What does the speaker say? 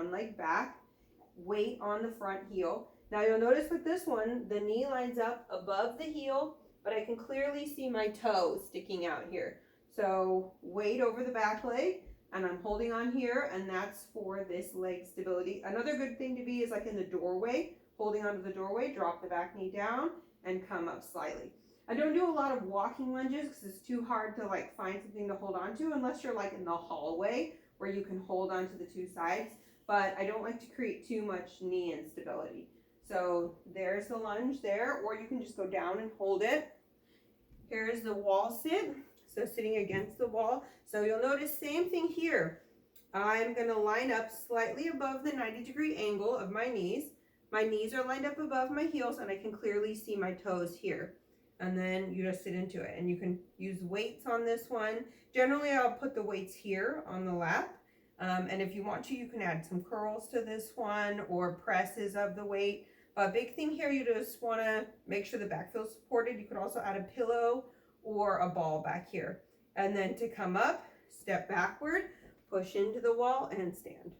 one leg back, weight on the front heel. Now you'll notice with this one, the knee lines up above the heel, but I can clearly see my toe sticking out here. So weight over the back leg, and I'm holding on here, and that's for this leg stability. Another good thing to be is like in the doorway, holding onto the doorway, drop the back knee down and come up slightly. I don't do a lot of walking lunges because it's too hard to like find something to hold on to unless you're like in the hallway where you can hold on to the two sides, but I don't like to create too much knee instability. So there's the lunge there, or you can just go down and hold it. Here's the wall sit, so sitting against the wall. So you'll notice same thing here. I'm gonna line up slightly above the 90-degree angle of my knees. My knees are lined up above my heels and I can clearly see my toes here. And then you just sit into it, and you can use weights on this one. Generally, I'll put the weights here on the lap. And if you want to, you can add some curls to this one or presses of the weight. But big thing here, you just want to make sure the back feels supported. You could also add a pillow or a ball back here. And then to come up, step backward, push into the wall and stand.